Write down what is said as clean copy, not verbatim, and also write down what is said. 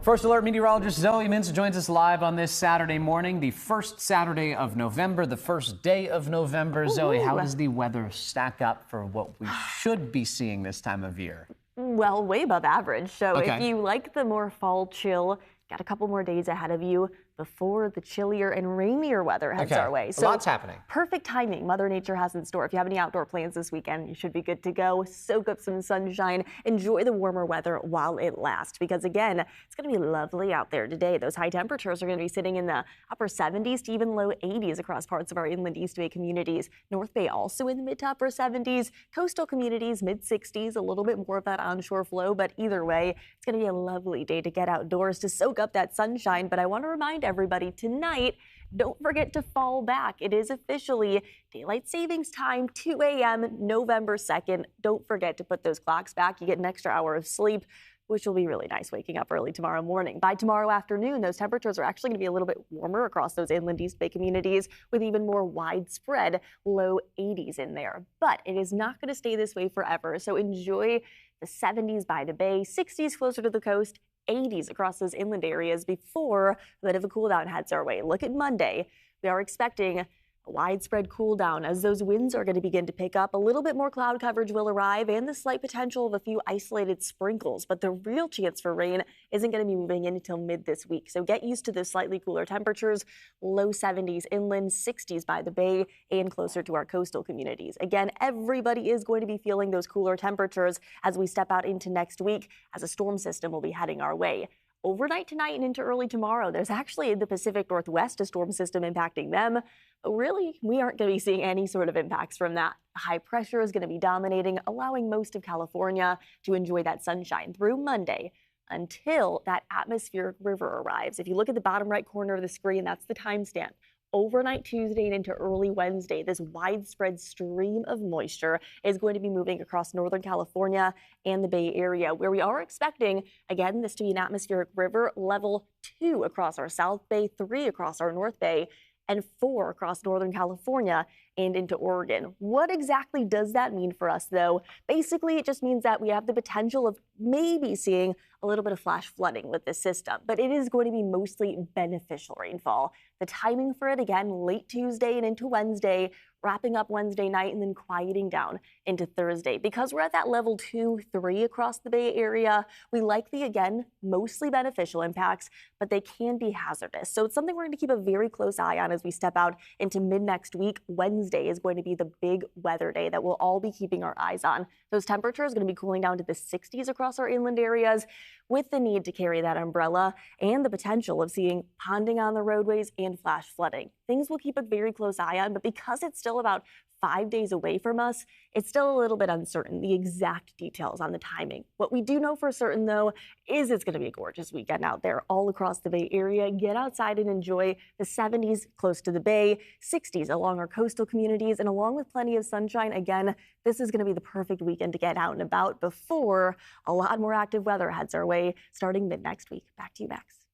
First Alert meteorologist Zoe Mintz joins us live on this Saturday morning, the first Saturday of November, the first day of November. Ooh. Zoe, how does the weather stack up for what we should be seeing this time of year? Well, way above average. So if you like the more fall chill, got a couple more days ahead of you before the chillier and rainier weather heads our way. So lots happening. Perfect timing Mother Nature has in store. If you have any outdoor plans this weekend, you should be good to go. Soak up some sunshine. Enjoy the warmer weather while it lasts, because again, it's going to be lovely out there today. Those high temperatures are going to be sitting in the upper 70s to even low 80s across parts of our inland East Bay communities. North Bay also in the mid to upper 70s. Coastal communities mid 60s, a little bit more of that onshore flow, but either way, it's going to be a lovely day to get outdoors to soak up that sunshine. But I want to remind everybody tonight, don't forget to fall back. It is officially daylight savings time, 2 a.m. November 2nd. Don't forget to put those clocks back. You get an extra hour of sleep, which will be really nice waking up early tomorrow morning. By tomorrow afternoon, those temperatures are actually going to be a little bit warmer across those inland East Bay communities, with even more widespread low 80s in there. But it is not going to stay this way forever, so enjoy the 70s by the bay, 60s closer to the coast, 80s across those inland areas before a bit of a cool down heads our way. Look at Monday. We are expecting a widespread cool down as those winds are going to begin to pick up. A little bit more cloud coverage will arrive and the slight potential of a few isolated sprinkles, but the real chance for rain isn't going to be moving in until mid this week. So get used to the slightly cooler temperatures, low 70s inland, 60s by the bay and closer to our coastal communities. Again, everybody is going to be feeling those cooler temperatures as we step out into next week, as a storm system will be heading our way. Overnight tonight and into early tomorrow, there's actually in the Pacific Northwest a storm system impacting them. But really, we aren't going to be seeing any sort of impacts from that. High pressure is going to be dominating, allowing most of California to enjoy that sunshine through Monday until that atmospheric river arrives. If you look at the bottom right corner of the screen, that's the timestamp. Overnight Tuesday and into early Wednesday, this widespread stream of moisture is going to be moving across Northern California and the Bay Area, where we are expecting, again, this to be an atmospheric river, level 2 across our South Bay, 3 across our North Bay, and 4 across Northern California and into Oregon. What exactly does that mean for us, though? Basically, it just means that we have the potential of maybe seeing a little bit of flash flooding with this system, but it is going to be mostly beneficial rainfall. The timing for it, again, late Tuesday and into Wednesday, wrapping up Wednesday night and then quieting down into Thursday. Because we're at that level 2, 3 across the Bay Area, we likely, again, mostly beneficial impacts, but they can be hazardous. So it's something we're going to keep a very close eye on as we step out into mid next week. Wednesday is going to be the big weather day that we'll all be keeping our eyes on. Those temperatures are going to be cooling down to the 60s across our inland areas, with the need to carry that umbrella and the potential of seeing ponding on the roadways and flash flooding. Things we'll keep a very close eye on, but because it's still about 5 days away from us, it's still a little bit uncertain, the exact details on the timing. What we do know for certain, though, is it's going to be a gorgeous weekend out there all across the Bay Area. Get outside and enjoy the 70s close to the Bay, 60s along our coastal communities, and along with plenty of sunshine. Again, this is going to be the perfect weekend to get out and about before a lot more active weather heads our way starting mid next week. Back to you, Max.